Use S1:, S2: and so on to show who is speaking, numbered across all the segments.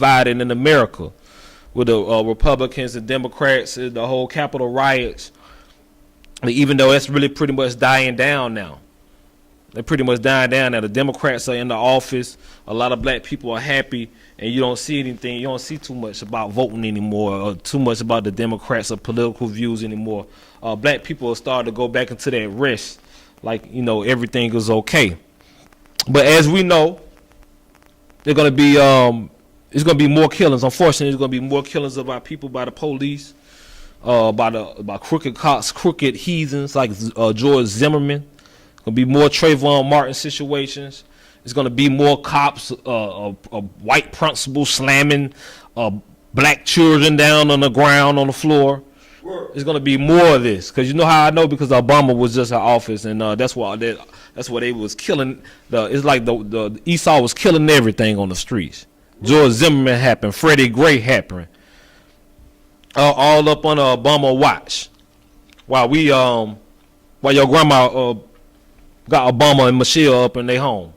S1: divided in America with the Republicans and Democrats and the whole Capitol riots. Even though it's really pretty much dying down now. They're pretty much dying down now. The Democrats are in the office. A lot of black people are happy, and you don't see anything. You don't see too much about voting anymore, or too much about the Democrats or political views anymore. Black people are starting to go back into that rest, like, you know, everything is okay. But as we know, they're gonna be it's gonna be more killings. Unfortunately, there's gonna be more killings of our people by the police, by crooked cops, crooked heathens like George Zimmerman. Gonna be more Trayvon Martin situations. It's gonna be more cops, white principals slamming black children down on the ground on the floor. It's gonna be more of this, because you know how I know, because Obama was just in office, and that's why they was killing. It's like the Esau was killing everything on the streets. George Zimmerman happened, Freddie Gray happened, all up on Obama watch. While your grandma got Obama and Michelle up in their home,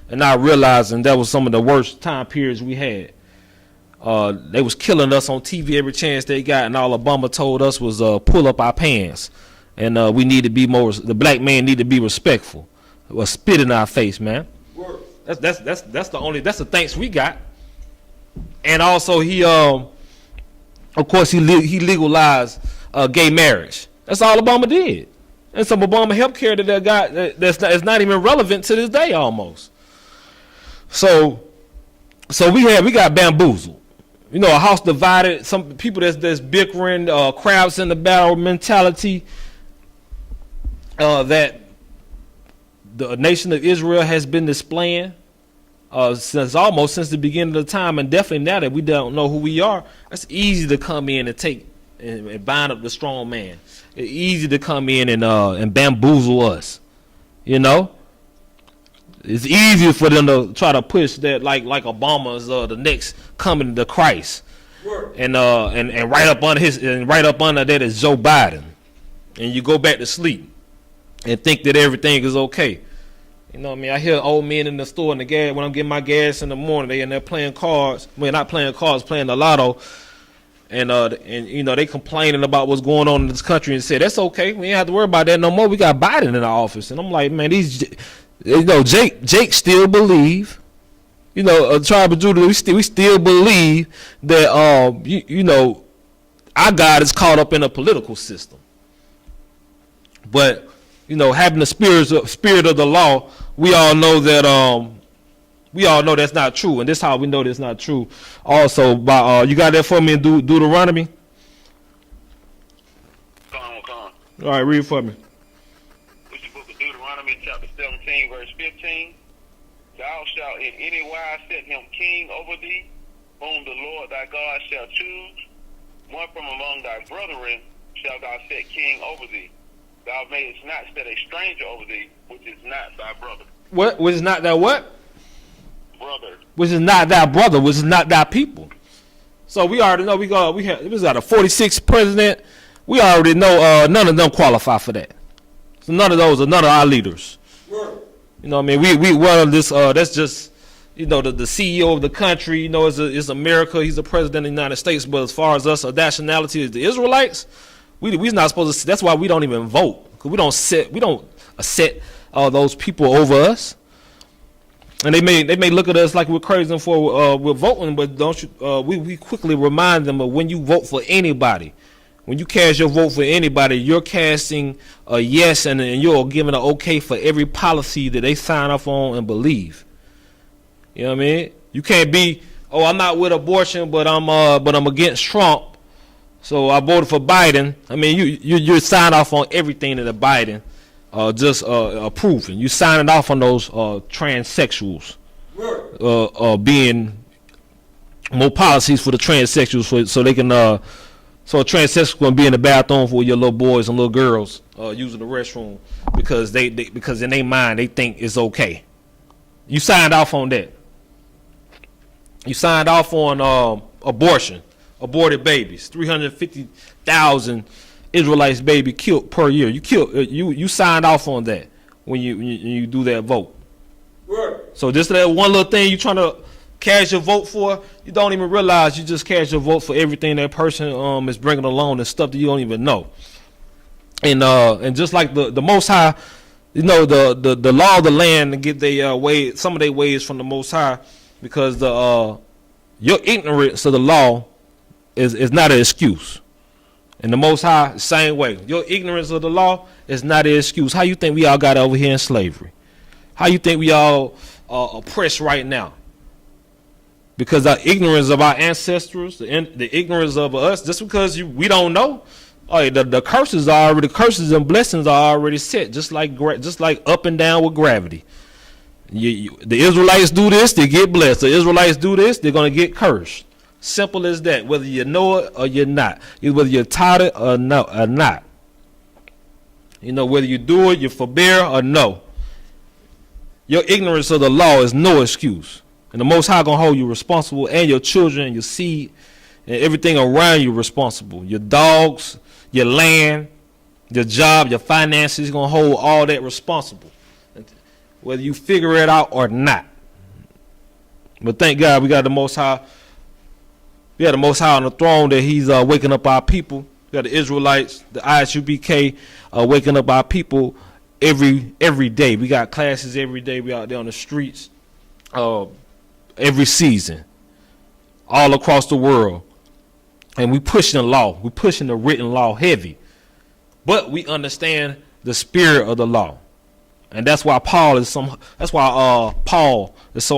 S1: and not realizing that was some of the worst time periods we had. They was killing us on TV every chance they got, and all Obama told us was pull up our pants, and we need to be more. The black man need to be respectful. Well, spit in our face, man. That's the thanks we got. And also he of course he legalized gay marriage. That's all Obama did. And some Obama health care that they got that's not even relevant to this day almost. So we got bamboozled. You know, a house divided, some people that's bickering, crabs in the barrel mentality that the nation of Israel has been displaying since the beginning of the time, and definitely now that we don't know who we are, it's easy to come in and take and bind up the strong man. It's easy to come in and bamboozle us. You know, it's easier for them to try to push that like Obama's the next coming to Christ, and right up under that is Joe Biden, and you go back to sleep and think that everything is okay. You know what I mean? I hear old men in the store in the gas when I'm getting my gas in the morning. They in there playing cards. Well, not playing cards, playing the lotto. And you know, they complaining about what's going on in this country and say that's okay. We ain't have to worry about that no more. We got Biden in the office, and I'm like, man, Jake still believe. You know, Tribe of Judah, we still believe that you know, our God is caught up in a political system. But you know, having the spirit of the law, we all know that's not true, and this is how we know that's not true. Also, by you got that for me in Deuteronomy?
S2: Come on.
S1: All right, read it for me.
S2: Which the book of Deuteronomy, chapter 17, verse 15. Thou shalt in any wise set him king over thee, whom the Lord thy God shall choose. One from among thy brethren shalt thou set king over thee. Thou mayest not set a stranger over thee, which is not thy brother.
S1: What? Which is not thy what?
S2: Brother.
S1: Which is not thy brother, which is not thy people. So we already know we got a 46th president. We already know none of them qualify for that. So none of those are none of our leaders. You know what I mean? We run this that's just, you know, the CEO of the country, you know, is America, he's the president of the United States, but as far as us, our nationality is the Israelites, we're not supposed to. That's why we don't even vote, because we don't set those people over us. And they may look at us like we're crazy for we're voting, but don't you? We quickly remind them of when you vote for anybody, when you cast your vote for anybody, you're casting a yes and you're giving an okay for every policy that they sign off on and believe. You know what I mean? You can't be, oh, I'm not with abortion, but I'm against Trump, so I voted for Biden. I mean, you sign off on everything that the Biden just approving. You signing off on those transsexuals, being more policies for the transsexuals, so they can so a transsexual gonna be in the bathroom for your little boys and little girls using the restroom because because in their mind they think it's okay. You signed off on that. You signed off on abortion, aborted babies, 350,000 Israelites baby killed per year. You signed off on that when you do that vote. So just that one little thing you trying to cast your vote for, you don't even realize you just cast your vote for everything that person is bringing along and stuff that you don't even know. And just like the Most High, the law of the land, to get their way, some of their ways from the Most High, because your ignorance of the law is not an excuse. And the Most High, same way. Your ignorance of the law is not an excuse. How you think we all got over here in slavery? How you think we all oppressed right now? Because our ignorance of our ancestors, the ignorance of us, just because we don't know, the curses and blessings are already set, just like up and down with gravity. The Israelites do this, they get blessed. The Israelites do this, they're gonna get cursed. Simple as that. Whether you know it or you're not, whether you're taught it or not. Whether you do it, you forbear or no. Your ignorance of the law is no excuse. And the Most High gonna hold you responsible, and your children, and your seed, and everything around you responsible. Your dogs, your land, your job, your finances, gonna hold all that responsible, whether you figure it out or not. But thank God we got the Most High. We got the Most High on the throne, that He's waking up our people. We got the Israelites, the I.S.U.P.K, waking up our people every day. We got classes every day. We out there on the streets. Every season, all across the world, and we pushing the law. We pushing the written law heavy, but we understand the spirit of the law, and that's why Paul is so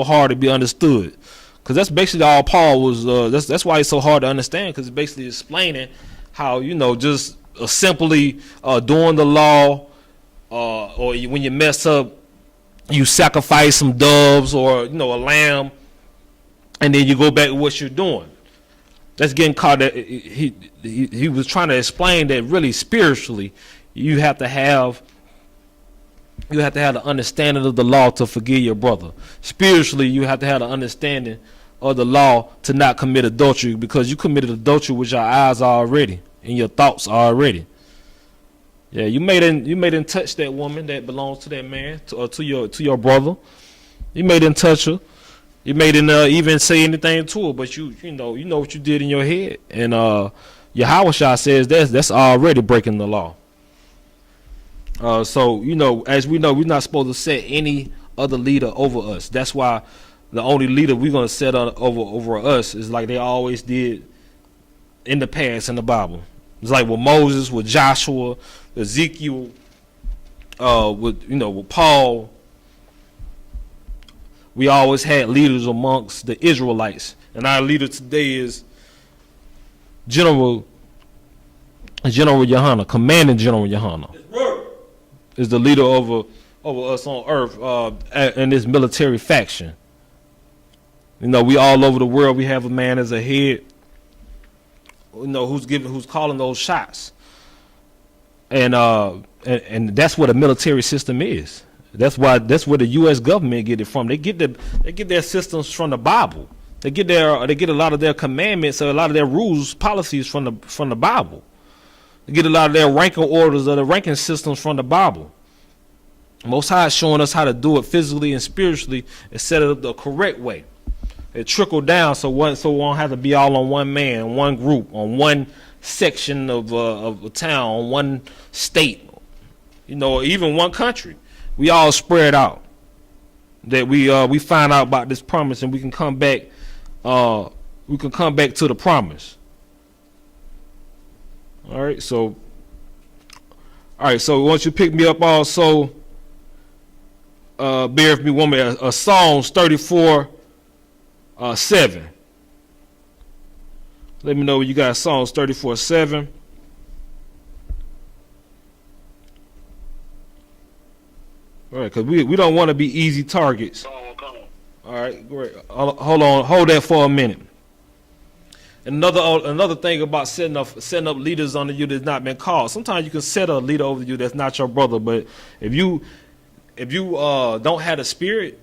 S1: hard to be understood, because that's basically all Paul was. That's why it's so hard to understand, because it's basically explaining how just simply doing the law, or when you mess up, you sacrifice some doves or a lamb, and then you go back to what you're doing. That's getting caught. He was trying to explain that really spiritually, you have to have the understanding of the law to forgive your brother. Spiritually, you have to have the understanding of the law to not commit adultery, because you committed adultery with your eyes already and your thoughts already. Yeah, you made him touch that woman that belongs to that man, to your brother. You made him touch her. You made him even say anything to her, but you know what you did in your head. And Yahushua says that's already breaking the law. So as we know, we're not supposed to set any other leader over us. That's why the only leader we're gonna set over us is like they always did in the past in the Bible. It's like with Moses, with Joshua, Ezekiel, with Paul. We always had leaders amongst the Israelites, and our leader today is General Yahanna, Commanding General Yahanna. Is the leader over us on earth in this military faction. We all over the world. We have a man as a head. Who's calling those shots, and that's what a military system is. That's where the U.S. government get it from. They get their systems from the Bible. They get a lot of their commandments, or a lot of their rules, policies from the Bible. They get a lot of their ranking orders or the ranking systems from the Bible. Most High is showing us how to do it physically and spiritually and set it up the correct way. It trickled down so we won't have to be all on one man, one group, on one section of a town, on one state, even one country. We all spread out. That we find out about this promise, and we can come back. We can come back to the promise. All right. So once you pick me up, also bear with me one minute. Psalms 34. 7. Let me know when you got Psalms 34:7. All right, because we don't want to be easy targets. All right, great. Hold that for a minute. Another thing about setting up leaders under you that's not been called. Sometimes you can set a leader over you that's not your brother, but if you don't have the spirit,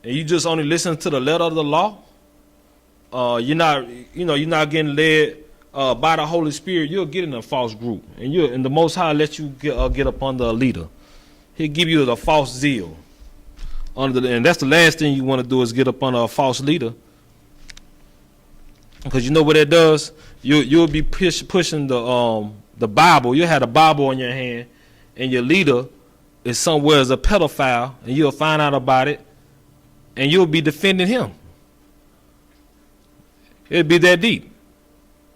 S1: and you just only listen to the letter of the law, you're not getting led by the Holy Spirit. You'll get in a false group, and the Most High let you get up under a leader. He'll give you the false zeal. and that's the last thing you want to do is get up under a false leader, because you know what that does. You'll be pushing the Bible. You'll have the Bible in your hand, and your leader is somewhere as a pedophile, and you'll find out about it, and you'll be defending him. It'll be that deep.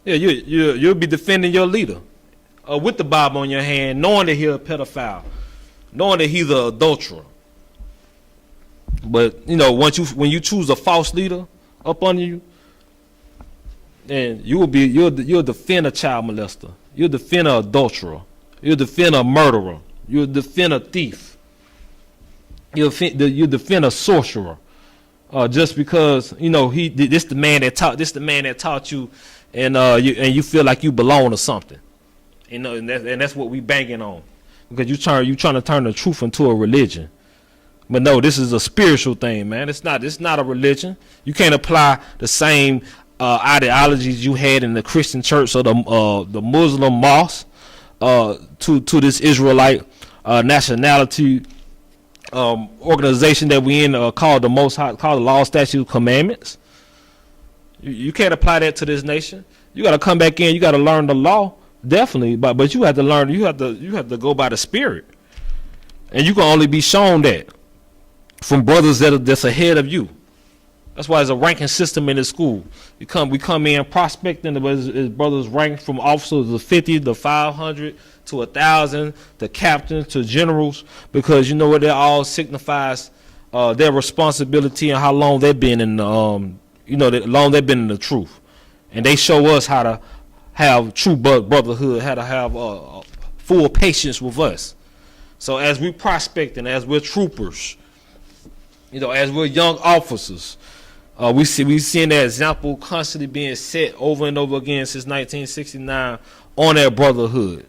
S1: Yeah, you'll be defending your leader with the Bible in your hand, knowing that he's a pedophile, knowing that he's an adulterer. But you know, when you choose a false leader up under you, then you'll defend a child molester, you'll defend an adulterer, you'll defend a murderer, you'll defend a thief, you'll defend a sorcerer, just because you know this the man that taught you, and you feel like you belong to something, you know, and that's what we banking on, because you trying to turn the truth into a religion. But no, this is a spiritual thing, man. It's not a religion. You can't apply the same ideologies you had in the Christian church or the Muslim mosque to this Israelite nationality organization that we in, called the Most High, called the Law, Statutes, Commandments. You can't apply that to this nation. You got to come back in. You got to learn the law, definitely. But you have to learn. You have to go by the Spirit, and you can only be shown that from brothers that's ahead of you. That's why there's a ranking system in the school. We come in prospecting, as brothers ranked from officers to 50 to 500 to 1,000 to captains to generals, because you know what, that all signifies their responsibility and how long they've been in long they've been in the truth, and they show us how to have true brotherhood, how to have full patience with us. So as we prospecting, as we're troopers, you know, as we're young officers, we seeing that example constantly being set over and over again since 1969 on that brotherhood.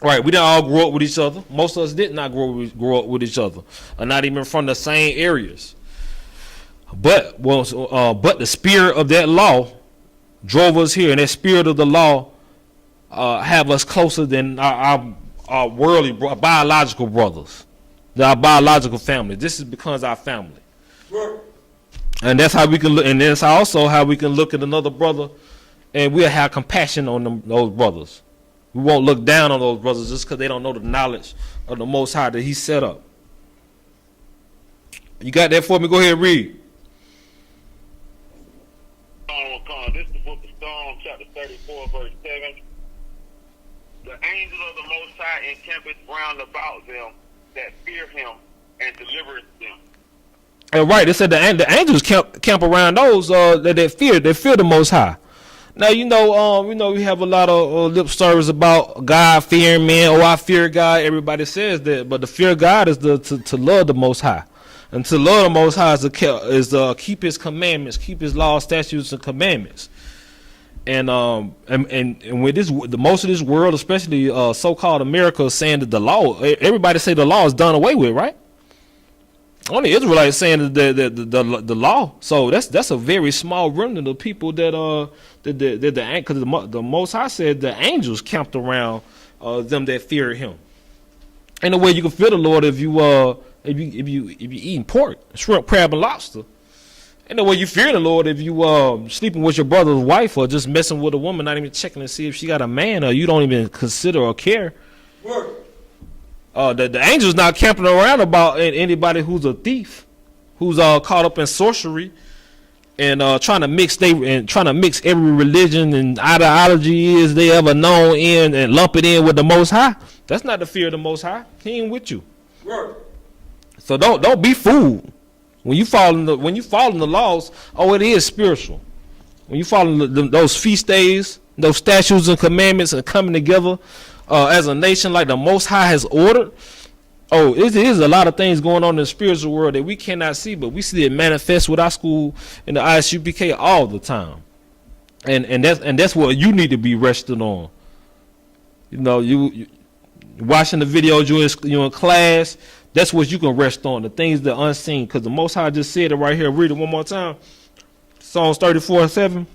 S1: Right, we didn't all grow up with each other. Most of us did not grow up with each other, or not even from the same areas. But the spirit of that law drove us here, and that spirit of the law have us closer than our worldly biological brothers, our biological family. This becomes our family. And that's how we can look, and that's also how we can look at another brother, and we'll have compassion on those brothers. We won't look down on those brothers just because they don't know the knowledge of the Most High that He set up. You got that for me? Go ahead and read.
S2: This is the book of Psalms, chapter 34, verse 7. The angel of the Most High encampeth round about them that fear Him, and delivereth them.
S1: And right, they said the angels camp around those that fear the Most High. Now we have a lot of lip service about God fearing men. Oh, I fear God. Everybody says that, but the fear of God is to love the Most High, and to love the Most High is to keep His commandments, keep His laws, statutes, and commandments. And with the most of this world, especially so-called America, is saying that the law. Everybody say the law is done away with, right? Only Israelites saying that the law. So that's a very small remnant of people because the Most High said the angels camped around them that fear Him. Ain't no way you can fear the Lord if you eating pork, shrimp, crab, and lobster. Ain't no way you fear the Lord if you sleeping with your brother's wife, or just messing with a woman, not even checking to see if she got a man, or you don't even consider or care. The angels not camping around about anybody who's a thief, who's caught up in sorcery, and trying to mix every religion and ideology they ever known in, and lump it in with the Most High. That's not the fear of the Most High. He ain't with you. So don't be fooled. When you fall in the laws, it is spiritual. When you follow those feast days, those statutes and commandments, and coming together as a nation like the Most High has ordered, it is a lot of things going on in the spiritual world that we cannot see, but we see it manifest with our school in the I.S.U.P.K all the time, and that's what you need to be resting on. You know, you watching the videos, you in class. That's what you can rest on, the things that are unseen, because the Most High just said it right here. Read it one more time. Psalms 34:7.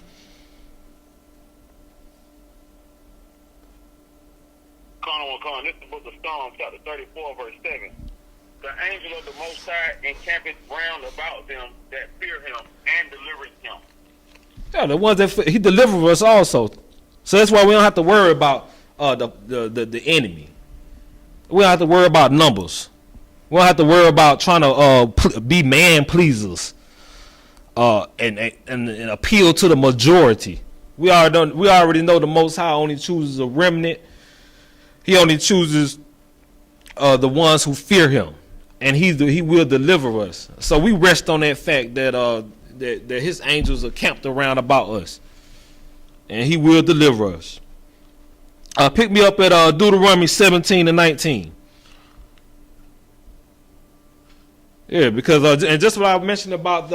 S2: This is the book of Psalms, chapter 34, verse 7. The angel of the Most High
S1: Yeah, the ones that he delivered us also. So that's why we don't have to worry about the enemy. We don't have to worry about numbers. We don't have to worry about trying to be man pleasers and appeal to the majority. We already know the Most High only chooses a remnant. He only chooses the ones who fear Him, and He will deliver us. So we rest on that fact that that His angels are camped around about us, and He will deliver us. Pick me up at Deuteronomy 17:19. Yeah, because and just what I mentioned about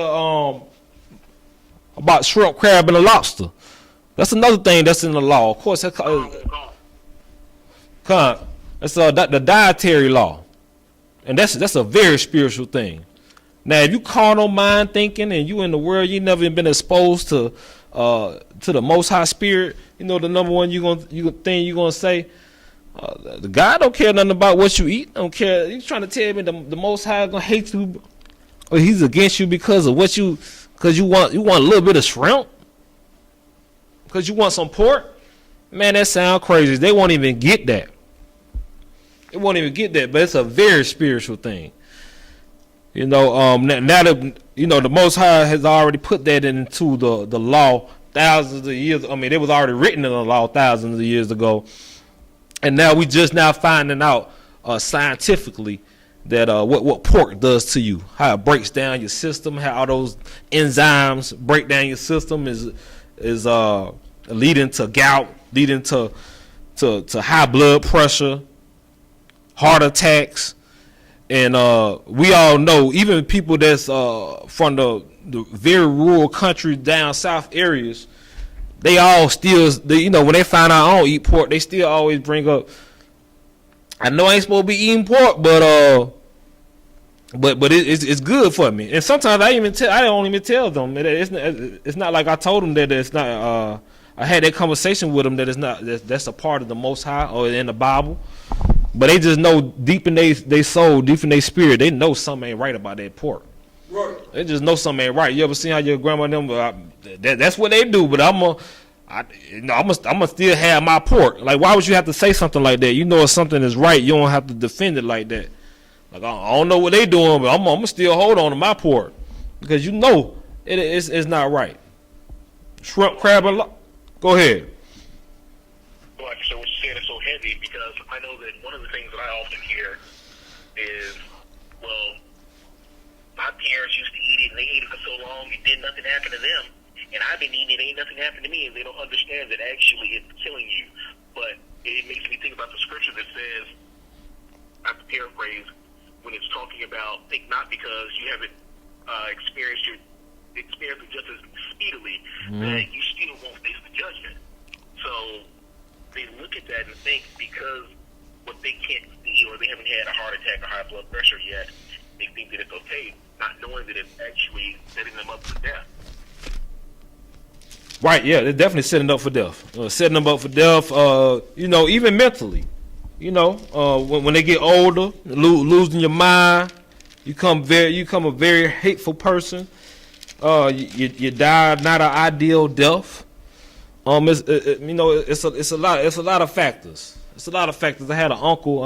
S1: about shrimp, crab, and a lobster. That's another thing that's in the law. Of course, that's the dietary law, and that's a very spiritual thing. Now, if you carnal mind thinking and you in the world, you never been exposed to the Most High Spirit. You know the number one you gonna say. The God don't care nothing about what you eat. Don't care. He's trying to tell me the Most High gonna hate you, or He's against you because of what you want a little bit of shrimp, because you want some pork. Man, that sound crazy. They won't even get that. They won't even get that. But it's a very spiritual thing. You know, now that the Most High has already put that into the law thousands of years. I mean, it was already written in the law thousands of years ago. And now we just now finding out scientifically that what pork does to you, how it breaks down your system, how all those enzymes break down your system is leading to gout, leading to high blood pressure, heart attacks, and we all know even people that's from the very rural country down south areas. They all still, when they find out I don't eat pork, they still always bring up, I know I ain't supposed to be eating pork, but it's good for me. And sometimes I don't even tell them. It's not like I told them that it's not. I had that conversation with them that it's not. That's a part of the Most High or in the Bible. But they just know deep in their soul, deep in their spirit, they know something ain't right about that pork. Right. They just know something ain't right. You ever seen how your grandma and them? That's what they do. But I'm gonna still have my pork. Like, why would you have to say something like that? You know, if something is right, you don't have to defend it like that. Like, I don't know what they doing, but I'm gonna still hold on to my pork because you know it's not right. Shrimp, crab, and go ahead.
S2: Well, so what you're saying is so heavy because I know that one of the things that I often hear is, well, my parents used to eat it and they ate it for so long, it did nothing happen to them. And I've been eating it, ain't nothing happened to me, and they don't understand that actually it's killing you. But it makes me think about the scripture that says, I have to paraphrase, when it's talking about, think not because you haven't experienced it just as speedily, that you still won't face the judgment. So they look at that and think because what they can't see or they haven't had a heart attack or high blood pressure yet, they think that it's okay, not knowing that it's actually setting them up for death.
S1: Right, yeah, they're definitely setting up for death. Setting them up for death, even mentally. When they get older, losing your mind, you become a very hateful person. You die not an ideal death. It's a lot of factors. It's a lot of factors. I had an uncle.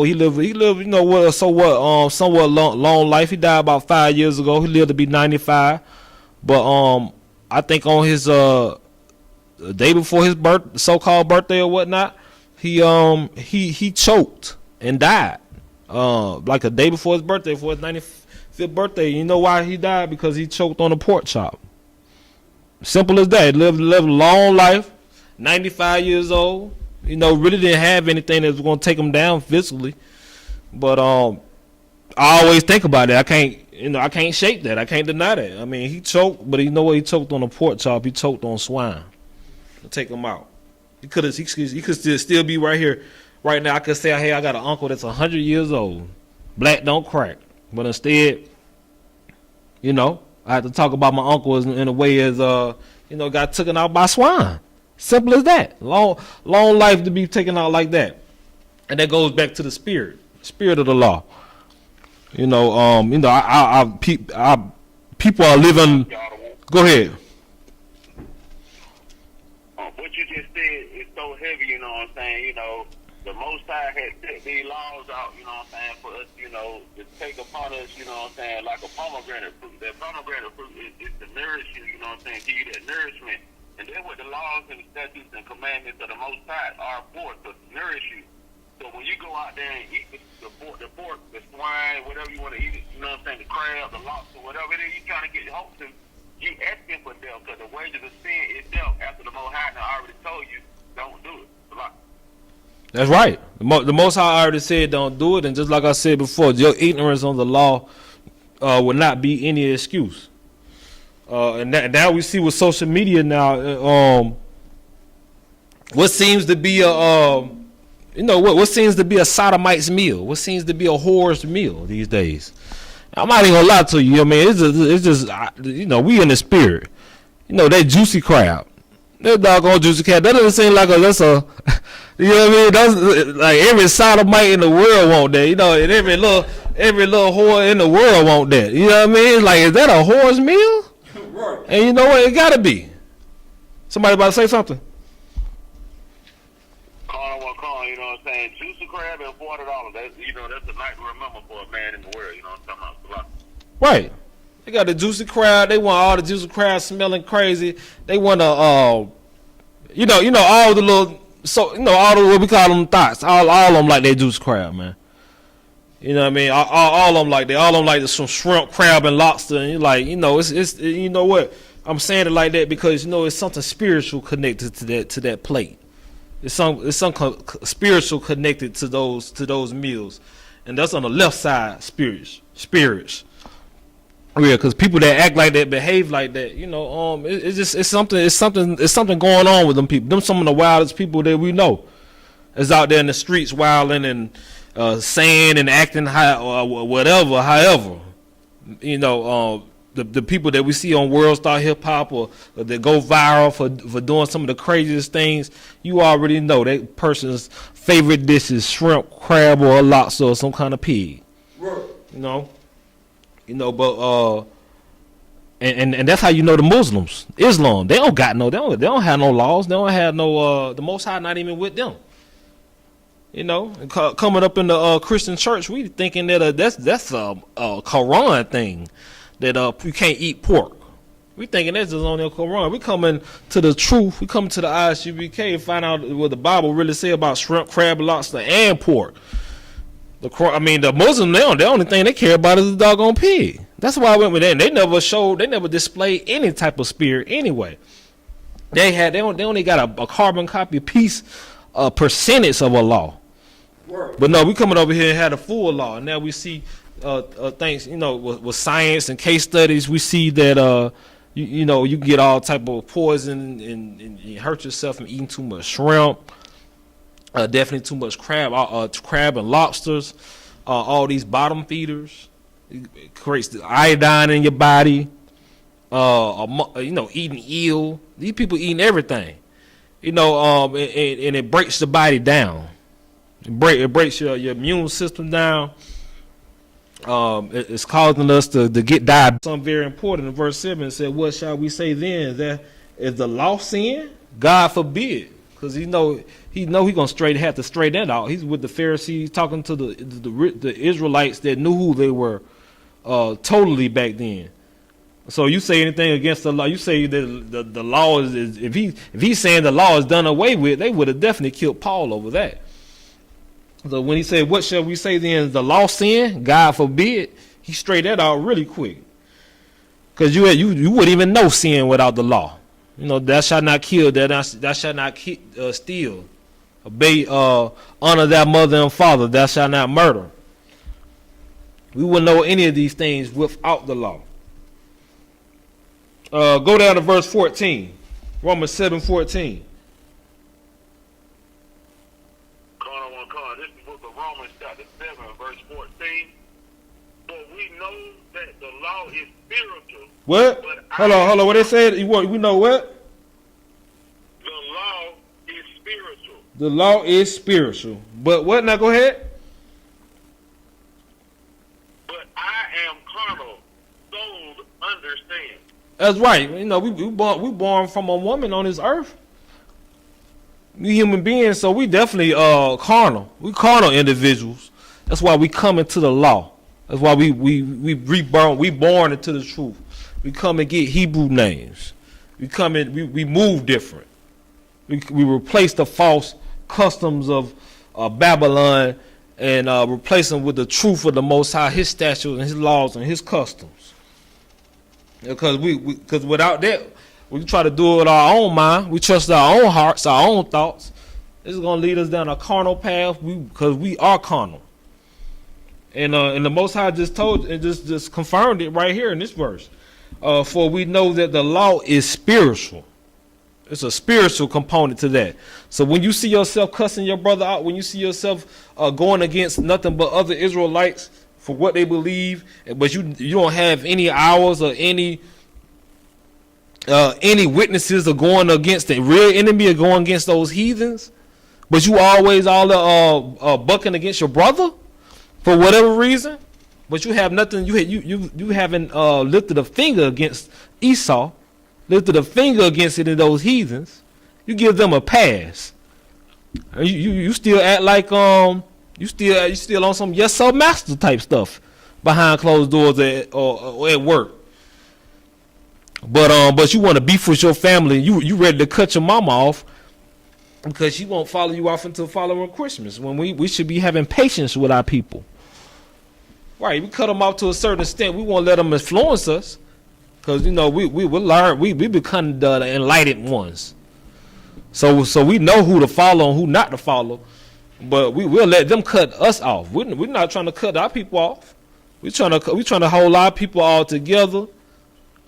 S1: He lived, somewhat long life. He died about 5 years ago. He lived to be 95, but I think on his the day before his so-called birthday or whatnot, he choked and died. Like a day before his birthday, for his 95th birthday. You know why he died? Because he choked on a pork chop. Simple as that. Lived a long life, 95 years old. Really didn't have anything that was going to take him down physically. But I always think about it. I can't shake that. I can't deny that. I mean, he choked, but you know what? He choked on a pork chop. He choked on swine to take him out. He could still be right here, right now. I could say, hey, I got an uncle that's 100 years old. Black don't crack. But instead, I had to talk about my uncle in a way as got taken out by swine. Simple as that. Long life to be taken out like that, and that goes back to the spirit of the law. People are living. Go ahead.
S2: so heavy, you know what I'm saying, you know, the Most High had set these laws out, you know what I'm saying, for us, you know, to take upon us, you know what I'm saying, like a pomegranate fruit. That pomegranate fruit is to nourish you, you know what I'm saying, give you that nourishment. And then what the laws and statutes and commandments of the Most High are for, to nourish you. So when you go out there and eat the pork, the swine, whatever you want to eat, you know what I'm saying, the crab, the lobster, whatever it is you're trying to get your hopes to, you asking for death, because the wages of sin is death. After the Most High I already told you, don't do it.
S1: That's right. The Most High already said don't do it, and just like I said before, your ignorance on the law will not be any excuse. And now we see with social media now, what seems to be what seems to be a sodomite's meal, what seems to be a whore's meal these days. I'm not even gonna lie to you. I mean, it's just we in the spirit. That juicy crab, that doggone juicy crab. That doesn't seem like that's a. You know what I mean? That's like every sodomite in the world want that. And every little whore in the world want that. You know what I mean? Like, is that a whore's meal? Right. And you know what? It gotta be. Somebody about to say something.
S2: Call, you know what I'm saying? Juicy crab and $40. That's a night to remember for a man in the world. You know what I'm talking about?
S1: Right. They got the juicy crab. They want all the juicy crab smelling crazy. They want to, all the little. So all the what we call them thoughts, all of them like they juice crab, man. You know what I mean? All of them like that. All of them like some shrimp, crab, and lobster. And you're like, it's you know what? I'm saying it like that because it's something spiritual connected to that plate. It's some spiritual connected to those meals, and that's on the left side. Spirits. Yeah, because people that act like that, behave like that, it's something going on with them people. Them some of the wildest people that we know is out there in the streets wilding and saying and acting whatever. However, the people that we see on World Star Hip Hop or that go viral for doing some of the craziest things, you already know that person's favorite dish is shrimp, crab, or a lobster or some kind of pig. Right. But and that's how the Muslims, Islam, they don't have no laws, they don't have no the Most High not even with them. Coming up in the Christian church, we thinking that that's a Quran thing, that you can't eat pork. We thinking that's just on the Quran. We coming to the truth. We coming to the I.S.U.P.K. and find out what the Bible really say about shrimp, crab, lobster, and pork. The Muslims, the only thing they care about is the doggone pig. That's why I went with that. And they never displayed any type of spirit anyway. They only got a carbon copy piece, percentage of a law. Word. But no, we coming over here and had a full law. And now we see things, with science and case studies, we see that you get all type of poison and you hurt yourself from eating too much shrimp. Definitely too much crab and lobsters, all these bottom feeders. It creates the iodine in your body. Eating eel. These people eating everything. And it breaks the body down. It breaks your immune system down. It's causing us to get diabetes. Something very important in verse 7. It said, "What shall we say then? That is the law sin? God forbid." Because he know he gonna have to straighten that out. He's with the Pharisees, talking to the Israelites that knew who they were totally back then. So you say anything against the law, you say that the law is if he's saying the law is done away with, they would have definitely killed Paul over that. So when he said, "What shall we say then? Is the law sin? God forbid." He straightened that out really quick. Because you wouldn't even know sin without the law. Thou shalt not kill, thou shalt not steal. Obey, honor thy mother and father, thou shalt not murder. We wouldn't know any of these things without the law. Go down to verse 14. Romans 7:14.
S2: This is the book of Romans chapter 7, verse 14. But we know that the law is spiritual.
S1: What? Hold on. What they said? We know what?
S2: The law is spiritual.
S1: The law is spiritual. But what? Now go ahead.
S2: But I am carnal, sold under sin.
S1: That's right. We born from a woman on this earth. We human beings, so we definitely carnal. We carnal individuals. That's why we come into the law. That's why we reborn. We born into the truth. We come and get Hebrew names. We come in. We move different. We replace the false customs of Babylon and replace them with the truth of the Most High, His statutes and His laws and His customs. Because without that, we try to do it with our own mind. We trust our own hearts, our own thoughts. This is going to lead us down a carnal path because we are carnal. And the Most High just told and just confirmed it right here in this verse. For we know that the law is spiritual. It's a spiritual component to that. So when you see yourself cussing your brother out, when you see yourself going against nothing but other Israelites for what they believe, but you don't have any hours or any witnesses are going against the real enemy or going against those heathens, but you always bucking against your brother for whatever reason, but you have nothing. You haven't lifted a finger against Esau, lifted a finger against any of those heathens. You give them a pass. You still act like you still on some yes sir master type stuff behind closed doors or at work. But you want to beef with your family. You ready to cut your mama off because she won't follow you off until following Christmas, when we should be having patience with our people. Right, we cut them off to a certain extent. We won't let them influence us because we will learn. We become the enlightened ones. So we know who to follow and who not to follow, but we will let them cut us off. We're not trying to cut our people off. We're trying to hold our people all together.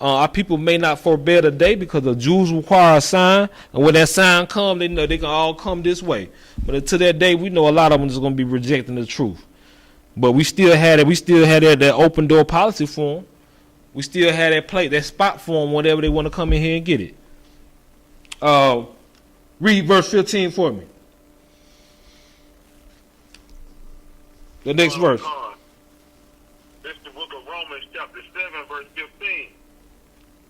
S1: Our people may not forbear the day because the Jews require a sign, and when that sign comes, they know they can all come this way. But until that day, we know a lot of them is going to be rejecting the truth. But we still had it. We still had that open door policy for them. We still had that spot for them whenever they want to come in here and get it. Read verse 15 for me. The next verse.
S2: This is the book of Romans chapter 7 verse 15.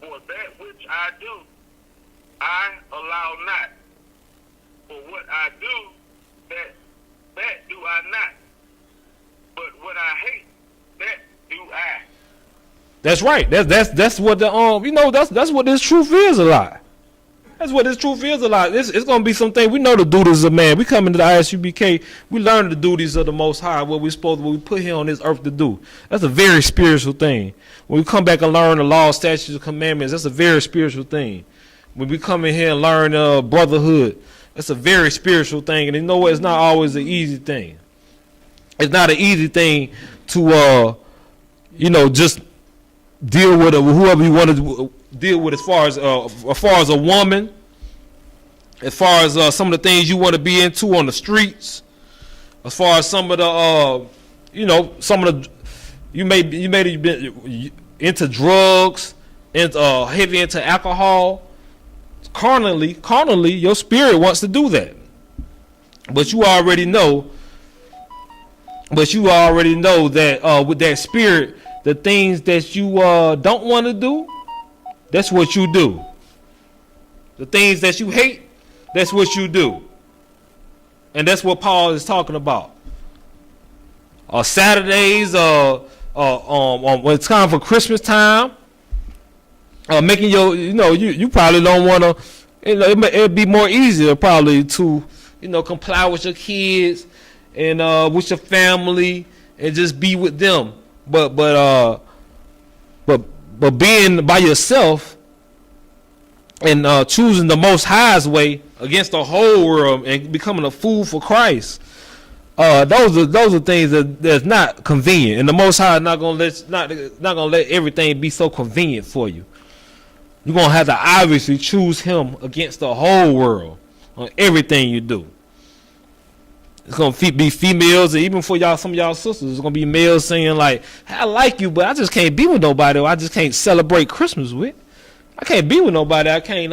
S2: For that which I do, I allow not. For what I do, that do I not. But what I hate, that do I.
S1: That's right. That's what that's what this truth is a lot. That's what this truth is a lot. It's gonna be something. We know the duties of man. We come into the I.S.U.P.K. We learn the duties of the Most High. What we put here on this earth to do. That's a very spiritual thing. When we come back and learn the law, statutes, and commandments, that's a very spiritual thing. When we come in here and learn brotherhood, that's a very spiritual thing. And you know what? It's not always an easy thing. It's not an easy thing to just deal with whoever you want to deal with, as far as a woman, as far as some of the things you want to be into on the streets, as far as some of the you may be into drugs and heavy into alcohol. Carnally, your spirit wants to do that, but you already know that with that spirit, the things that you don't want to do, that's what you do. The things that you hate, that's what you do. And that's what Paul is talking about. Saturdays, when it's time for Christmas time, making you probably don't want to, it'd be more easier probably to, comply with your kids and with your family and just be with them. But being by yourself and choosing the Most High's way against the whole world and becoming a fool for Christ, those are things that's not convenient. And the Most High is not gonna let everything be so convenient for you. You're gonna have to obviously choose Him against the whole world on everything you do. It's gonna be females, and even for y'all, some of y'all sisters, it's gonna be males saying like, "I like you, but I just can't be with nobody. Or I just can't celebrate Christmas with. I can't be with nobody. I can't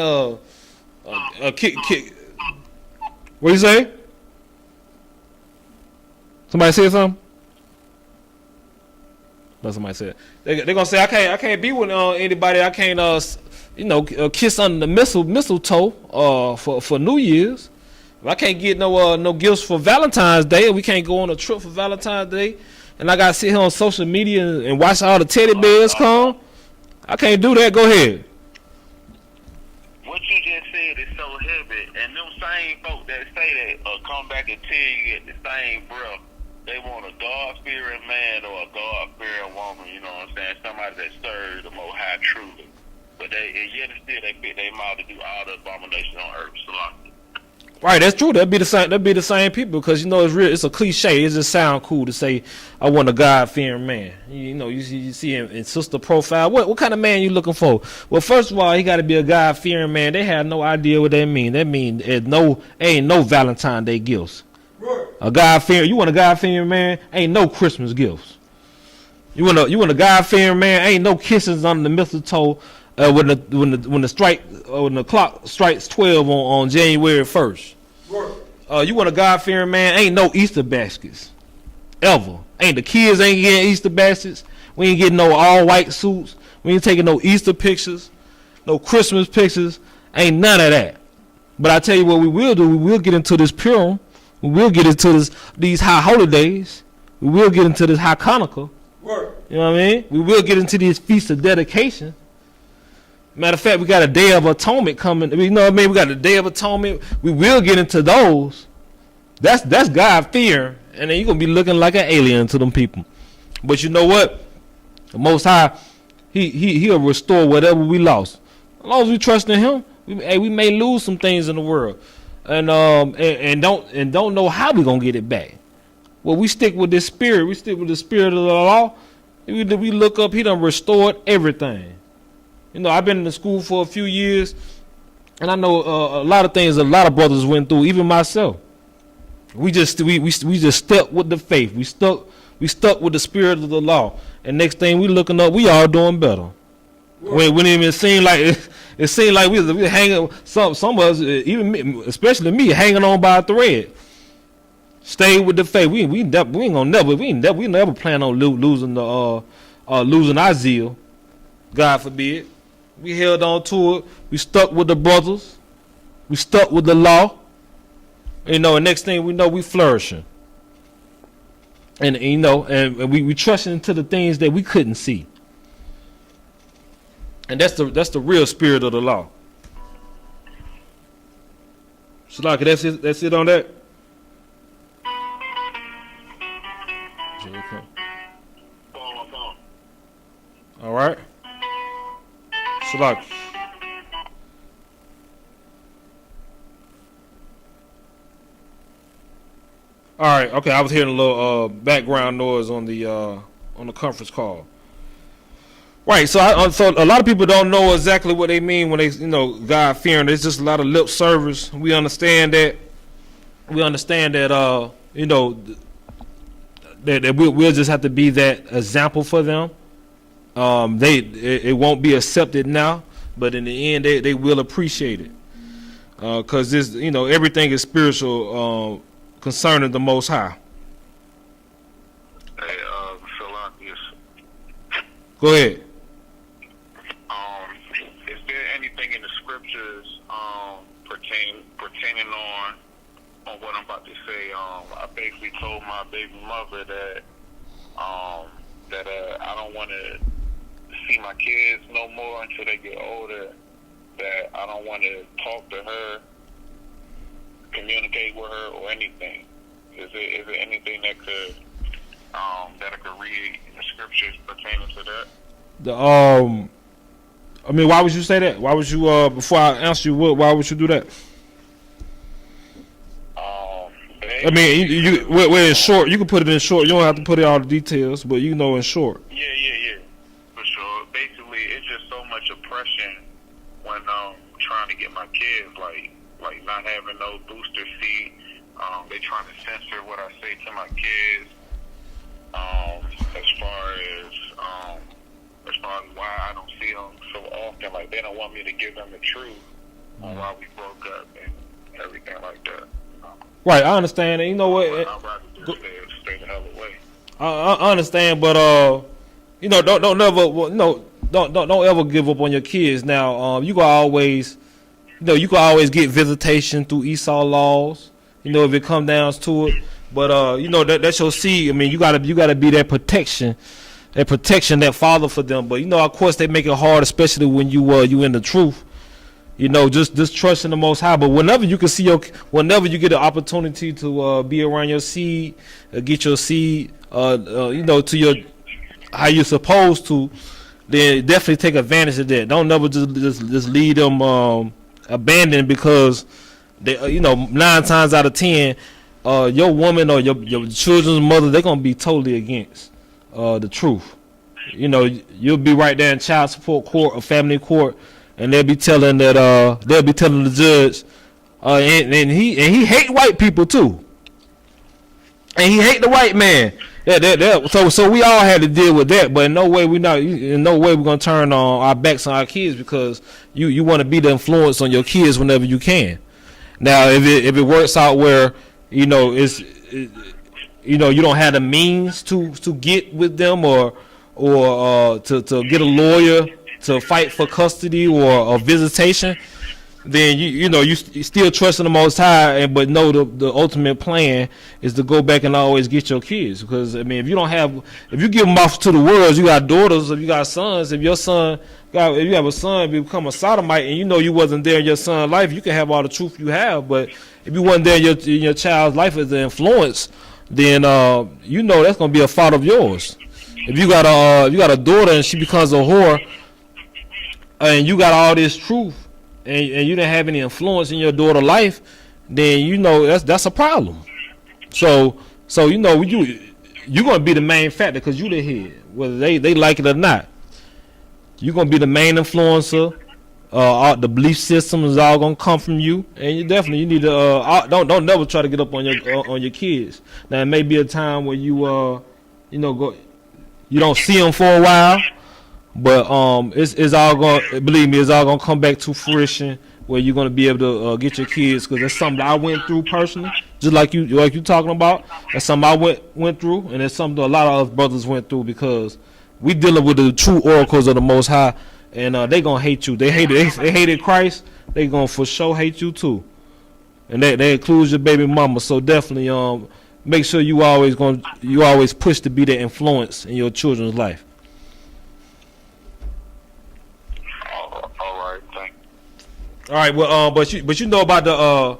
S1: kick. What you say? Somebody said something? No, somebody said they're gonna say I can't be with anybody. I can't kiss under the mistletoe for New Year's. If I can't get no gifts for Valentine's Day, we can't go on a trip for Valentine's Day, and I gotta sit here on social media and watch all the teddy bears come. I can't do that. Go ahead.
S2: What you just said is so heavy, and them same folk that say that come back and tell you at the same breath they want a God-fearing man or a God-fearing woman. You know what I'm saying? Somebody that serves the Most High truly, but yet still they fit their mouth to do all the abomination on earth. Salaki.
S1: Right, that's true. That'd be the same people, because you know it's real. It's a cliche. It just sound cool to say I want a God-fearing man. You know, you see in sister profile. What kind of man you looking for? Well, first of all, he got to be a God-fearing man. They have no idea what that mean. That mean ain't no Valentine's Day gifts. A God-fearing. You want a God-fearing man? Ain't no Christmas gifts. You want a God-fearing man? Ain't no kisses under the mistletoe when the clock strikes 12 on January 1st. You want a God-fearing man? Ain't no Easter baskets ever. Ain't the kids ain't getting Easter baskets. We ain't getting no all white suits. We ain't taking no Easter pictures, no Christmas pictures. Ain't none of that. But I tell you what we will do. We will get into this Purim. We will get into these high holidays. We will get into this high Hanukkah. You know what I mean? We will get into these feasts of dedication. Matter of fact, we got a Day of Atonement coming. You know what I mean? We got a Day of Atonement. We will get into those. That's God fear, and then you're gonna be looking like an alien to them people. But you know what? The Most High, he'll restore whatever we lost. As long as we trust in Him, we may lose some things in the world, and don't know how we gonna get it back. Well, we stick with this spirit. We stick with the spirit of the law. We look up. He done restored everything. You know, I've been in the school for a few years, and I know a lot of things a lot of brothers went through, even myself. We just stuck with the faith. We stuck with the spirit of the law. And next thing we looking up, we all doing better. When it even seemed like it seemed like we hanging some of us, even me, especially me, hanging on by a thread. Stay with the faith. We never plan on losing our zeal. God forbid. We held on to it. We stuck with the brothers. We stuck with the law. You know, and next thing we know, we flourishing. And you know, and we trusting into the things that we couldn't see. And that's the real spirit of the law. Shalaka, that's it on that. All right. Shalaka. All right. Okay. I was hearing a little background noise on the conference call. Right. So a lot of people don't know exactly what they mean when they God fearing. It's just a lot of lip service. We understand that. That we'll just have to be that example for them. It won't be accepted now, but in the end, they will appreciate it, because this everything is spiritual concerning the Most High.
S2: Hey, Salam, yes.
S1: Go ahead.
S2: Is there anything in the scriptures pertaining on what I'm about to say? I basically told my baby mother that I don't want to see my kids no more until they get older. That I don't want to talk to her, communicate with her, or anything. Is there anything that I could read in the scriptures pertaining to that?
S1: I mean, why would you say that? Why would you? Before I answer you, why would you do that? I mean, we're in short. You can put it in short. You don't have to put it all the details, but in short.
S2: Yeah, for sure. Basically, it's just so much oppression when trying to get my kids, like not having no booster seat. They trying to censor what I say to my kids. As far as why I don't see them so often, like they don't want me to give them the truth on why we broke up and everything like that.
S1: Right, I understand. And you know what?
S2: I'd rather just stay the hell away.
S1: I understand, but don't ever give up on your kids. Now, you gonna always you can always get visitation through Esau laws. If it come down to it. But that's your seed. I mean, you gotta be that protection, that father for them. But of course, they make it hard, especially when you in the truth. Just trusting the Most High. But whenever you can see whenever you get an opportunity to be around your seed, get your seed, to your how you're supposed to, then definitely take advantage of that. Don't never just leave them abandoned because they, 9 times out of 10, your woman or your children's mother, they're gonna be totally against the truth. You'll be right there in child support court or family court, and they'll be telling the judge, and he hate white people too, and he hate the white man. So we all had to deal with that, but in no way we're gonna turn on our backs on our kids because you want to be the influence on your kids whenever you can. Now, if it works out where you don't have the means to get with them or to get a lawyer to fight for custody or visitation, then you still trusting the Most High, but know the ultimate plan is to go back and always get your kids. Because I mean, if you give them off to the world, you got daughters, if you got sons, if you have a son become a sodomite, and you wasn't there in your son's life, you can have all the truth you have, but if you wasn't there in your child's life as an influence, then that's gonna be a fault of yours. If you got a daughter and she becomes a whore, and you got all this truth, and you didn't have any influence in your daughter's life, then that's a problem. So you're gonna be the main factor because you the head, whether they like it or not. You're gonna be the main influencer. The belief system is all gonna come from you, and you need to don't never try to get up on your kids. Now it may be a time where you don't see them for a while, but it's all gonna, believe me, it's all gonna come back to fruition where you're gonna be able to get your kids, because that's something that I went through personally, just like you talking about. That's something I went through, and it's something a lot of us brothers went through because we dealing with the true oracles of the Most High. And they gonna hate you. They hated Christ. They gonna for sure hate you too. And that includes your baby mama. So definitely make sure you always push to be that influence in your children's life.
S2: All right, thank you.
S1: All right. Well, but you know about the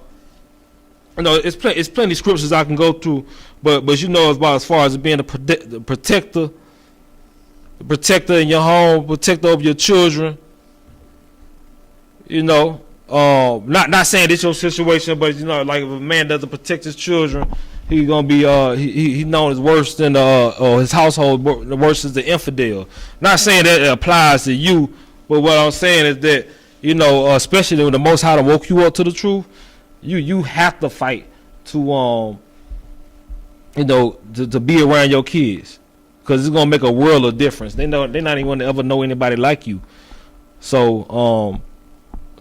S1: it's plenty of scriptures I can go through, but about as far as being the protector. The protector in your home, protector of your children. Not saying this your situation, but like if a man doesn't protect his children, he's gonna be he known as worse than or his household worse as the infidel. Not saying that it applies to you, but what I'm saying is that especially when the Most High woke you up to the truth, you have to fight to to be around your kids. Because it's gonna make a world of difference. They're not even gonna ever know anybody like you. So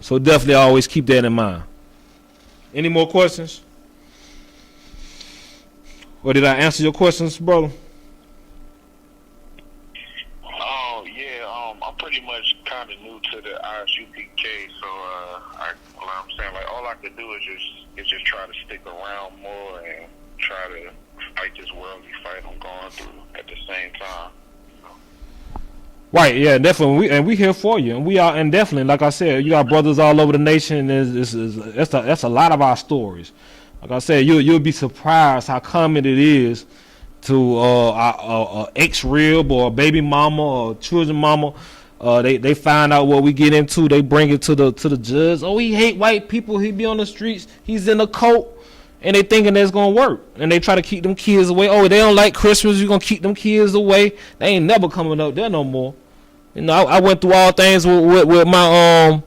S1: definitely always keep that in mind. Any more questions? Or did I answer your questions, brother?
S2: I'm pretty much kind of new to the I.S.U.P.K, so I'm saying, like, all I could do is just try to stick around more and try to fight this worldly fight I'm going through at the same time.
S1: Right, yeah, definitely. We here for you, and we are, and definitely, like I said, you got brothers all over the nation. That's a lot of our stories. Like I said, you'll be surprised how common it is to a ex-rib or a baby mama or children mama. They find out what we get into. They bring it to the judge. Oh, he hate white people. He be on the streets. He's in a cult. And they thinking that's gonna work, and they try to keep them kids away. Oh, they don't like Christmas. You're gonna keep them kids away. They ain't never coming up there no more. I went through all things with my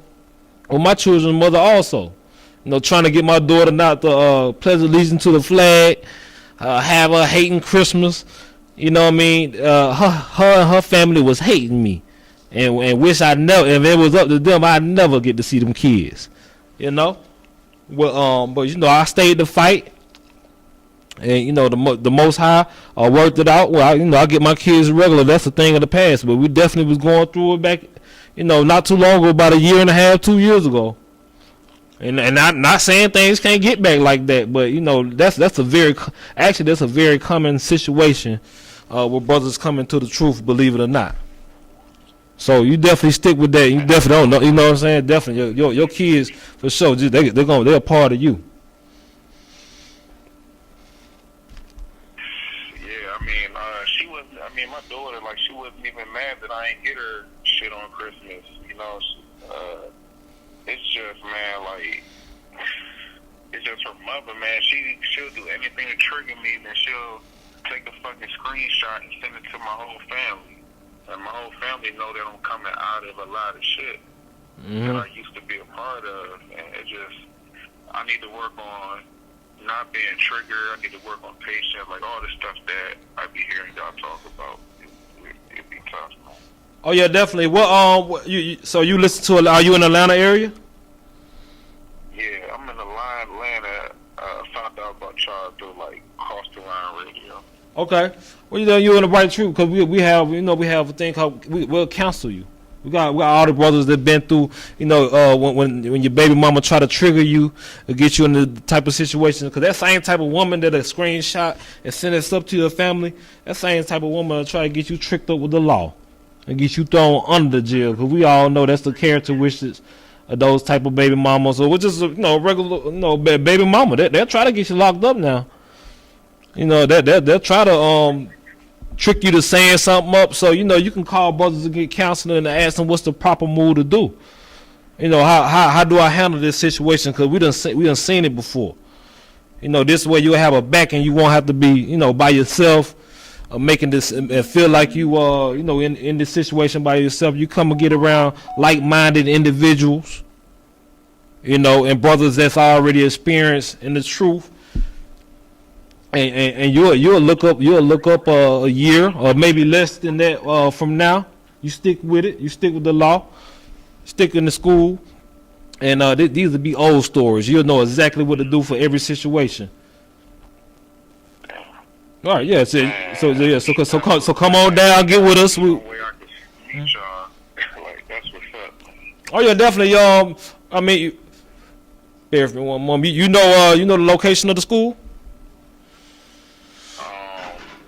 S1: children's mother also. Trying to get my daughter not to pledge allegiance to the flag, have her hating Christmas. You know what I mean? Her and her family was hating me, and wish I never. If it was up to them, I'd never get to see them kids. Well, but I stayed to fight, and the Most High worked it out. Well, I get my kids regular. That's a thing of the past. But we definitely was going through it back, not too long ago, about a year and a half, 2 years ago. And not saying things can't get back like that, but you know that's a very common situation where brothers come into the truth, believe it or not. So you definitely stick with that. You definitely don't know. You know what I'm saying? Definitely, your kids for sure. They're a part of you.
S2: Yeah, I mean, she was. I mean, my daughter, like, she wasn't even mad that I ain't get her shit on Christmas. You know, it's just, man, like, it's just her mother, man. She'll do anything to trigger me. Then she'll take a fucking screenshot and send it to my whole family. And my whole family know that I'm coming out of a lot of shit that I used to be a part of. And it just, I need to work on not being triggered. I need to work on patience, like all the stuff that I be hearing y'all talk about. It'd be tough, man.
S1: Oh yeah, definitely. Well, so you listen to? Are you in the Atlanta area?
S2: Yeah, I'm in Atlanta. Found out about y'all through like Cross the Line Radio.
S1: Okay. Well, you know you're in the right truth because we have a thing called we'll counsel you. We got all the brothers that been through, you know, when your baby mama try to trigger you or get you in the type of situation, because that same type of woman that a screenshot and send this up to your family, that same type of woman will try to get you tricked up with the law and get you thrown under the jail, because we all know that's the characteristics of those type of baby mamas, or which is regular baby mama. They'll try to get you locked up now. You know they'll try to trick you to saying something up, so you know you can call brothers to get counseling and ask them what's the proper move to do. You know how do I handle this situation, because we done seen it before. You know, this way you'll have a back and you won't have to be by yourself, making this and feel like you in this situation by yourself. You come and get around like-minded individuals, and brothers that's already experienced in the truth. And you'll look up a year or maybe less than that from now. You stick with it. You stick with the law. Stick in the school. And these will be old stories. You'll know exactly what to do for every situation. All right, yeah. So come on down, get with us. Oh yeah, definitely. I mean, bear with me one moment. You know the location of the school?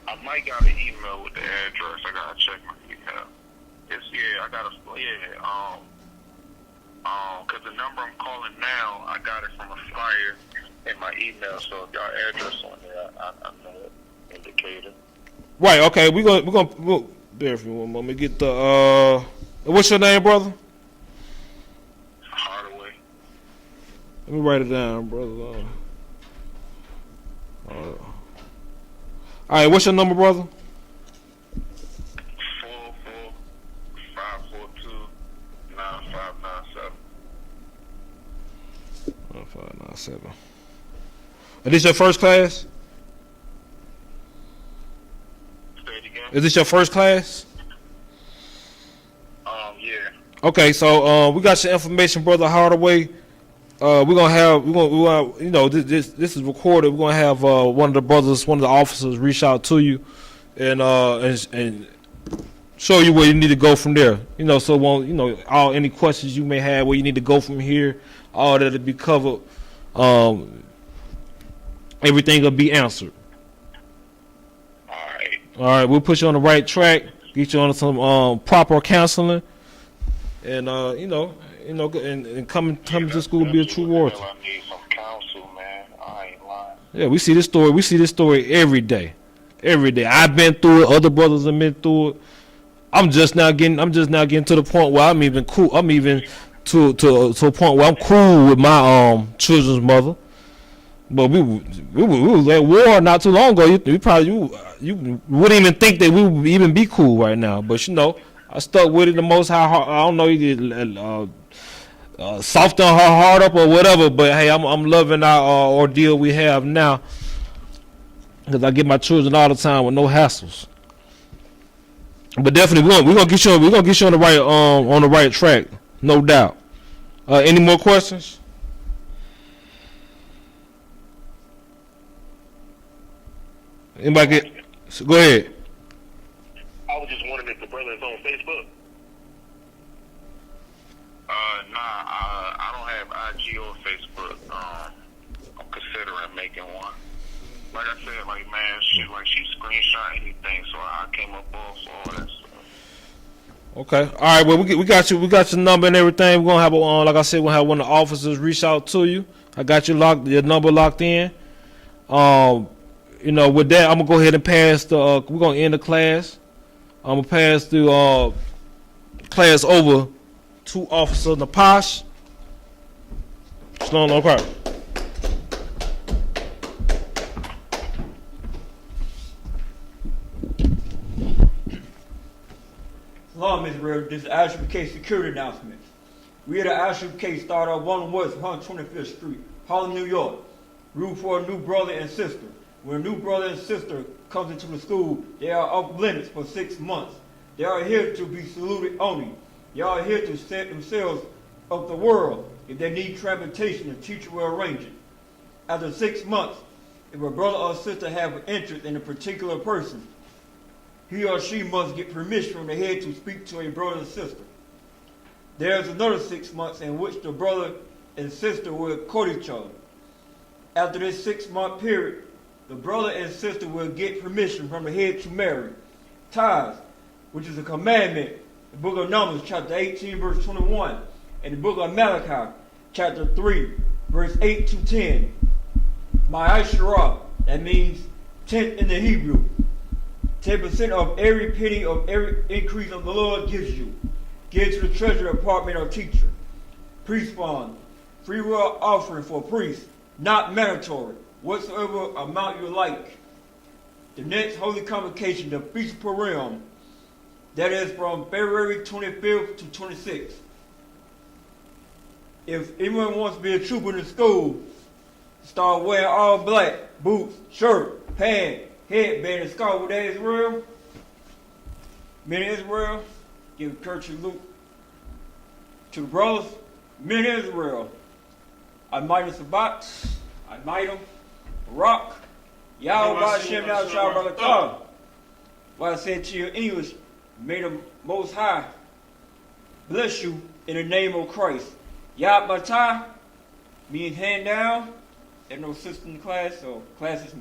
S2: I might got an email with the address. I gotta check my email. Cause the number I'm calling now, I got it from a flyer in my email. So if y'all address on there, I know it indicated.
S1: Right. Okay. We'll bear with me one moment. Get the what's your name, brother?
S2: Hardaway.
S1: Let me write it down, brother. All right, what's your number, brother? 9597. Is this your first class?
S2: Say it again.
S1: Is this your first class?
S2: Yeah.
S1: Okay, so we got your information, brother Hardaway. We're gonna this is recorded. We're gonna have one of the officers reach out to you and show you where you need to go from there. So any questions you may have, where you need to go from here, all that'll be covered. Everything will be answered. All right, we'll put you on the right track, get you on some proper counseling, and and coming to school will be a true warrior.
S2: I need some counsel, man. I ain't lying.
S1: Yeah, we see this story every day. I've been through it. Other brothers have been through it. I'm just now getting to the point where I'm even cool. I'm even to a point where I'm cool with my children's mother. But we was at war not too long ago. You wouldn't even think that we would even be cool right now. But I stuck with it the most. How I don't know, you did soften her heart up or whatever. But hey, I'm loving our ordeal we have now, because I get my children all the time with no hassles. But definitely we're gonna get you on the right track, no doubt. Any more questions? Anybody go ahead.
S2: I was just wondering if the brother is on Facebook. I don't have IG or Facebook. I'm considering making one. Like I said, like man, she screenshot anything, so I came up off all that stuff.
S1: Okay. All right. Well, we got you. We got your number and everything. We're gonna have like I said, we're gonna have one of the officers reach out to you. I got your number locked in. With that, I'm gonna go ahead and pass the. We're gonna end the class. I'm gonna pass the class over to Officer Napash. Shalom, okay.
S3: Shalom, Israel. This is I.S.U.P.K security announcement. We at the I.S.U.P.K start off 1 West 125th Street, Harlem, New York. Room for a new brother and sister. When a new brother and sister comes into the school, they are off limits for 6 months. They are here to be saluted only. They are here to set themselves of the world. If they need transportation, the teacher will arrange it. After 6 months, if a brother or sister have an interest in a particular person, he or she must get permission from the head to speak to a brother and sister. There is another 6 months in which the brother and sister will court each other. After this 6-month period, the brother and sister will get permission from the head to marry. Tithes, which is a commandment, the book of Numbers, chapter 18, verse 21, and the book of Malachi, chapter 3, verse 8 to 10. I.S.U.P.K, that means 10th in the Hebrew. 10% of every penny of every increase of the Lord gives you. Give to the treasury department or teacher. Priest fund, free will offering for priests, not mandatory, whatsoever amount you like. The next holy convocation, the Feast of Purim, that is from February 25th to 26th. If anyone wants to be a trooper in the school, start wearing all black, boots, shirt, pants, headband, and scarf. With that, Israel, men of Israel, give a courtesy salute to the brothers, men of Israel. I might Isupk, I might him, Rock, Yahweh Hashem, now Shabbat. What I said to you in English, may the Most High bless you in the name of Christ. Yah Batah means hand down. There's no sister in the class, so class is me.